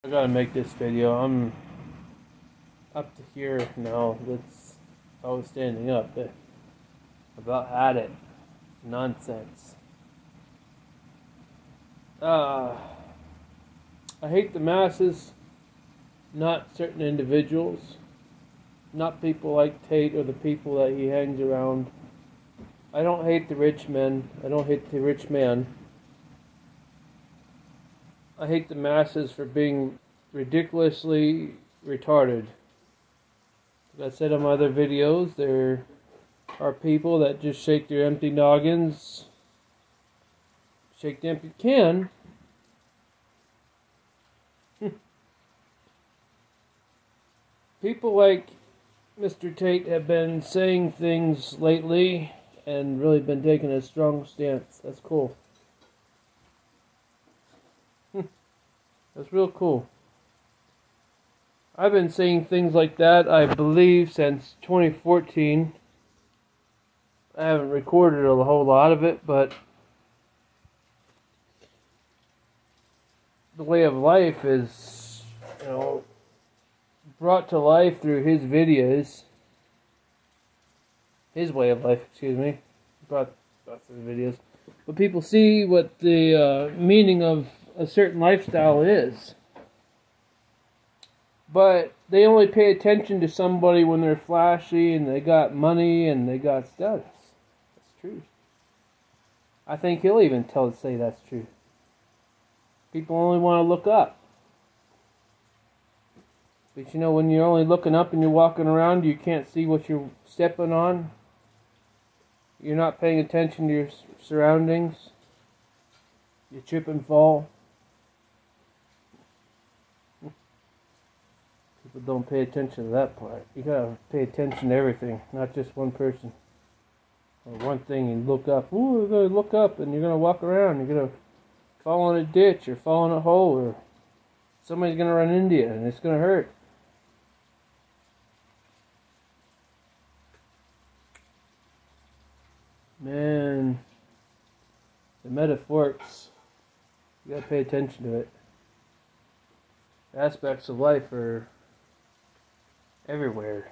I gotta make this video. I'm up to here now. I was standing up. But about had it. Nonsense. I hate the masses, not certain individuals, not people like Tate or the people that he hangs around. I don't hate the rich men. I don't hate the rich man. I hate the masses for being ridiculously retarded. Like I said in my other videos, there are people that just shake their empty noggins, shake the empty can. People like Mr. Tate have been saying things lately and really been taking a strong stance. That's cool. That's real cool. I've been saying things like that, I believe, since 2014. I haven't recorded a whole lot of it, but the way of life is, brought to life through his videos. His way of life, excuse me. Brought through the videos. But people see what the meaning of a certain lifestyle is. But they only pay attention to somebody when they're flashy and they got money and they got status. That's true. I think he'll even say that's true. People only want to look up. But when you're only looking up and you're walking around, you can't see what you're stepping on. You're not paying attention to your surroundings. You trip and fall. People don't pay attention to that part. You gotta pay attention to everything, not just one person. Or one thing and look up. Ooh, you're gonna look up and you're gonna walk around. You're gonna fall in a ditch or fall in a hole or somebody's gonna run into you and it's gonna hurt. Man, the metaphorics, you gotta pay attention to it. Aspects of life are everywhere.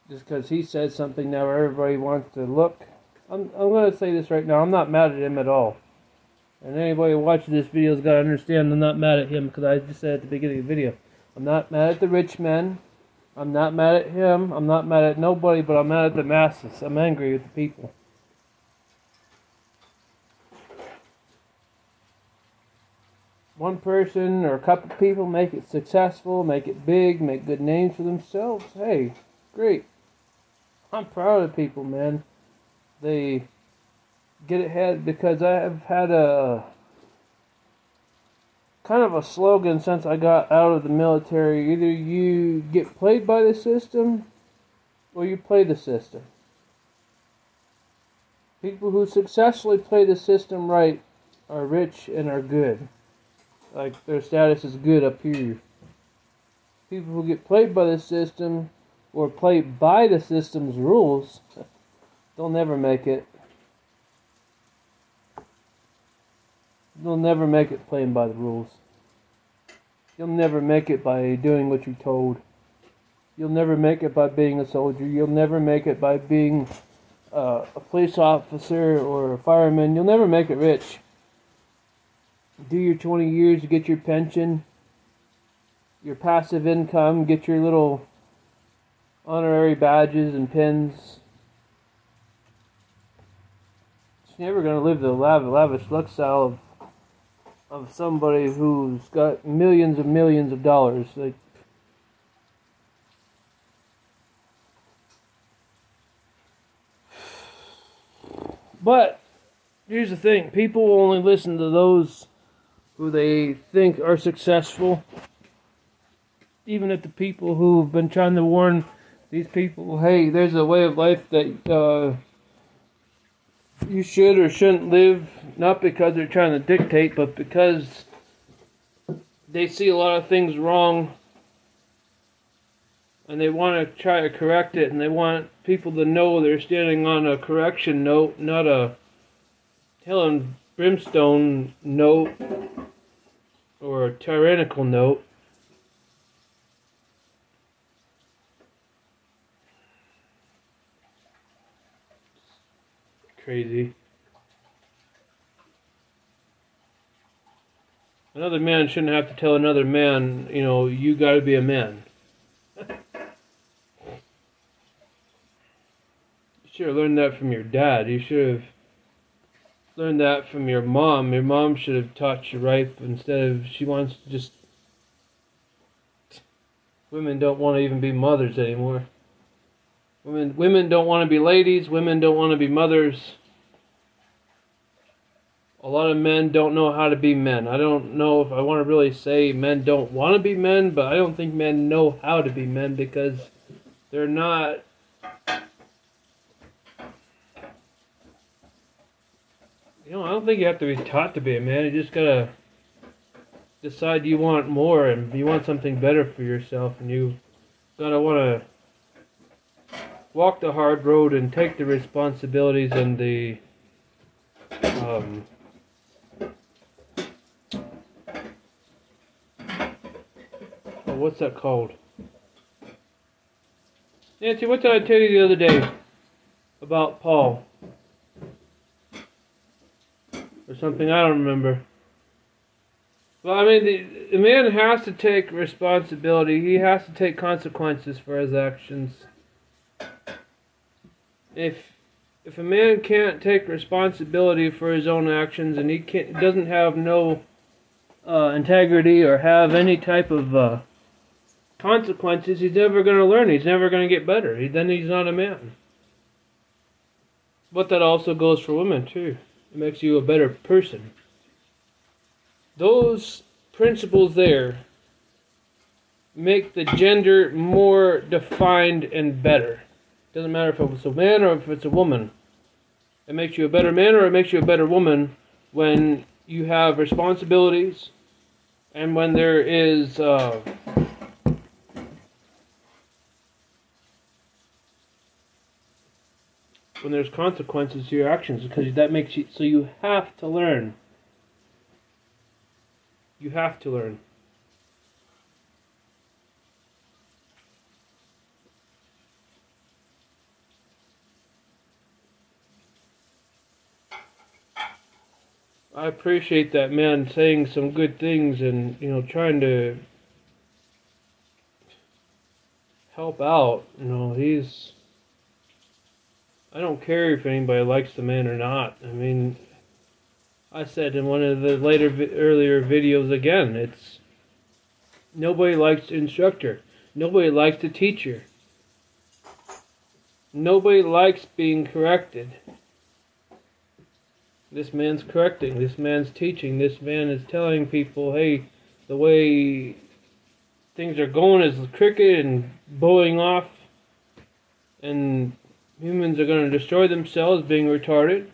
Just because he says something now everybody wants to look. I'm going to say this right now. I'm not mad at him at all. And anybody watching this video has got to understand I'm not mad at him because I just said at the beginning of the video. I'm not mad at the rich men. I'm not mad at him. I'm not mad at nobody, but I'm mad at the masses. I'm angry with the people. One person or a couple of people make it successful, make it big, make good names for themselves. Hey, great. I'm proud of people, man. They get ahead because I have had a kind of a slogan since I got out of the military. Either you get played by the system or you play the system. People who successfully play the system right are rich and are good. Like their status is good up here. People who get played by the system or play by the system's rules, they'll never make it. You'll never make it playing by the rules. You'll never make it by doing what you're told. You'll never make it by being a soldier. You'll never make it by being a police officer or a fireman. You'll never make it rich. Do your 20 years to get your pension, your passive income, get your little honorary badges and pins. You're never going to live the lavish lifestyle of somebody who's got millions and millions of dollars. But here's the thing, people will only listen to those who they think are successful. Even if the people who've been trying to warn these people, hey, there's a way of life that you should or shouldn't live, not because they're trying to dictate, but because they see a lot of things wrong and they want to try to correct it, and they want people to know they're standing on a correction note, not a hell and brimstone note. or a tyrannical note, crazy. Another man shouldn't have to tell another man, you know, you gotta be a man. You should have learned that from your dad. You should have learned that from your mom. Your mom should have taught you right, instead of she wants to just... Women don't want to even be mothers anymore. Women don't want to be ladies. Women don't want to be mothers. A lot of men don't know how to be men. I don't know if I want to really say men don't want to be men, but I don't think men know how to be men because they're not... You know, I don't think you have to be taught to be a man. You just gotta decide you want more and you want something better for yourself, and you gotta want to walk the hard road and take the responsibilities and the what's that called? Nancy, what did I tell you the other day about Paul? Or something, I don't remember. Well, I mean, the man has to take responsibility. He has to take consequences for his actions. If a man can't take responsibility for his own actions, and he doesn't have no integrity or have any type of consequences, he's never going to learn. He's never going to get better. Then he's not a man. But that also goes for women too. It makes you a better person. Those principles there make the gender more defined and better. Doesn't matter if it's a man or if it's a woman. It makes you a better man or it makes you a better woman when you have responsibilities and when there is when there's consequences to your actions, because that makes you so you have to learn. You have to learn. I appreciate that man saying some good things and, you know, trying to help out. You know, I don't care if anybody likes the man or not. I mean, I said in one of the earlier videos again, it's nobody likes the instructor. Nobody likes the teacher. Nobody likes being corrected. This man's correcting. This man's teaching. This man is telling people, hey, the way things are going is crooked and blowing off, and humans are going to destroy themselves being retarded.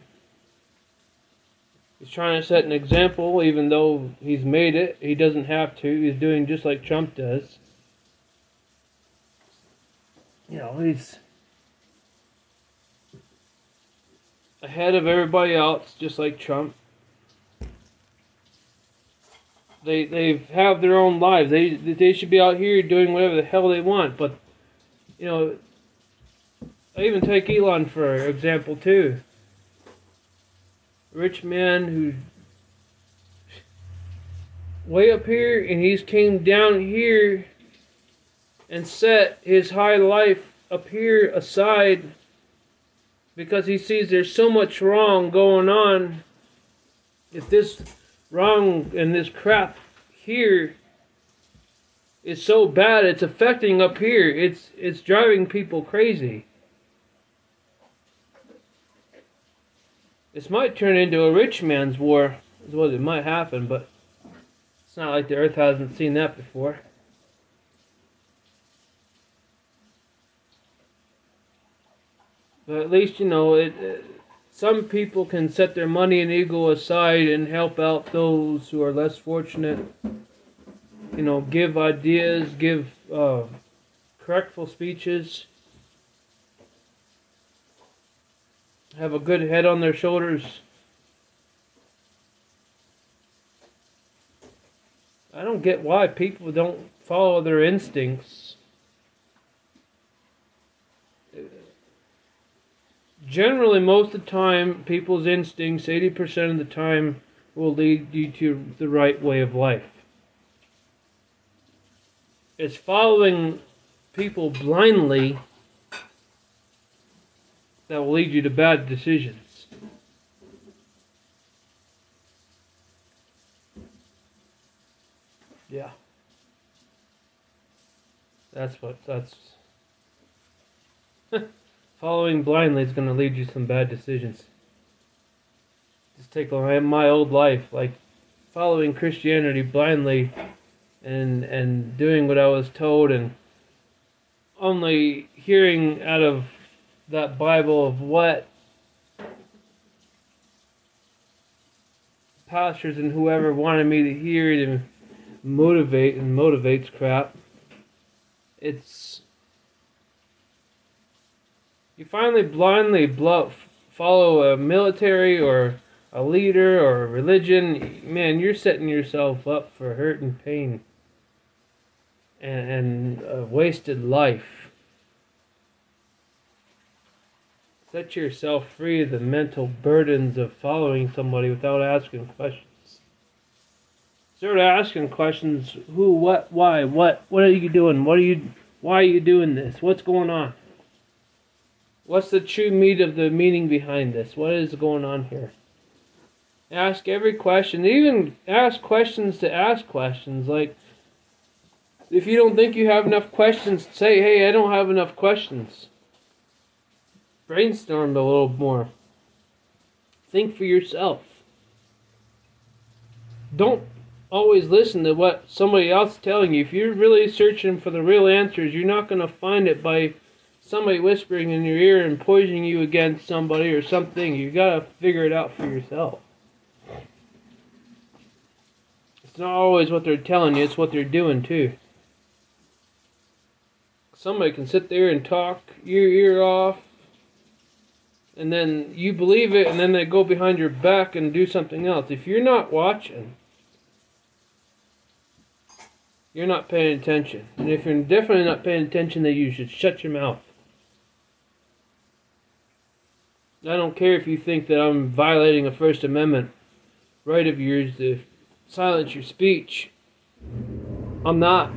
He's trying to set an example, even though he's made it. He doesn't have to. He's doing just like Trump does. You know, he's ahead of everybody else, just like Trump. They have their own lives. They should be out here doing whatever the hell they want. But, you know, I even take Elon for example too. Rich man who way up here, and he's came down here and set his high life up here aside because he sees there's so much wrong going on. If this wrong and this crap here is so bad, it's affecting up here. It's driving people crazy. This might turn into a rich man's war, is what it might happen, but it's not like the earth hasn't seen that before. But at least, you know, some people can set their money and ego aside and help out those who are less fortunate. You know, give ideas, give correctful speeches. Have a good head on their shoulders. I don't get why people don't follow their instincts. Generally, most of the time, people's instincts, 80% of the time, will lead you to the right way of life. It's following people blindly that will lead you to bad decisions. Yeah. That's following blindly is going to lead you to some bad decisions. Just take my old life, like following Christianity blindly and doing what I was told and only hearing out of that Bible of what pastors and whoever wanted me to hear it and motivates crap. It's you finally blindly follow a military or a leader or a religion, man, you're setting yourself up for hurt and pain and a wasted life. Set yourself free of the mental burdens of following somebody without asking questions. Start asking questions: who, what, why, what are you doing? Why are you doing this? What's going on? What's the true meaning behind this? What is going on here? Ask every question. Even ask questions to ask questions. Like, if you don't think you have enough questions, say, hey, I don't have enough questions. Brainstorm a little more. Think for yourself. Don't always listen to what somebody else is telling you. If you're really searching for the real answers, you're not going to find it by somebody whispering in your ear and poisoning you against somebody or something. You got to figure it out for yourself. It's not always what they're telling you, it's what they're doing too. Somebody can sit there and talk your ear off, and then you believe it, and then they go behind your back and do something else. If you're not watching, you're not paying attention. And if you're definitely not paying attention, then you should shut your mouth. I don't care if you think that I'm violating a First Amendment right of yours to silence your speech. I'm not.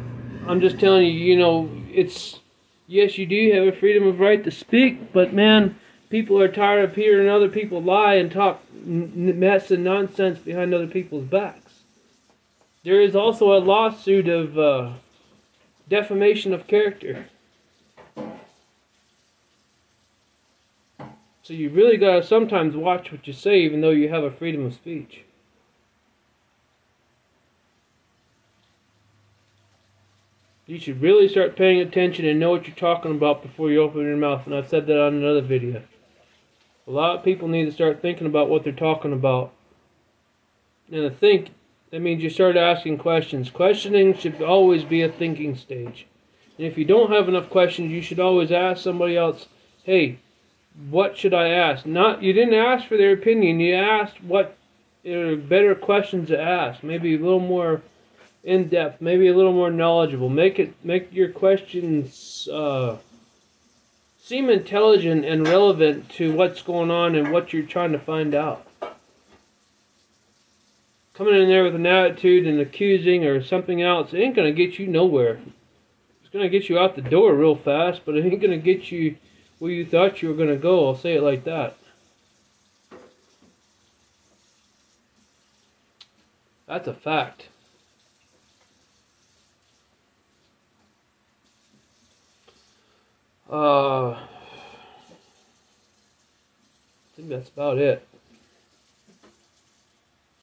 I'm just telling you, it's, yes, you do have a freedom of right to speak, but man, people are tired of hearing other people lie and talk mess and nonsense behind other people's backs. There is also a lawsuit of defamation of character. So you really gotta sometimes watch what you say, even though you have a freedom of speech. You should really start paying attention and know what you're talking about before you open your mouth. And I've said that on another video. A lot of people need to start thinking about what they're talking about. And to think, that means you start asking questions. Questioning should always be a thinking stage. And if you don't have enough questions, you should always ask somebody else, hey, what should I ask? You didn't ask for their opinion. You asked what are better questions to ask. Maybe a little more in depth, maybe a little more knowledgeable. Make your questions seem intelligent and relevant to what's going on and what you're trying to find out. Coming in there with an attitude and accusing or something else, it ain't gonna get you nowhere. It's gonna get you out the door real fast, but it ain't gonna get you where you thought you were gonna go. I'll say it like that. That's a fact. I think that's about it.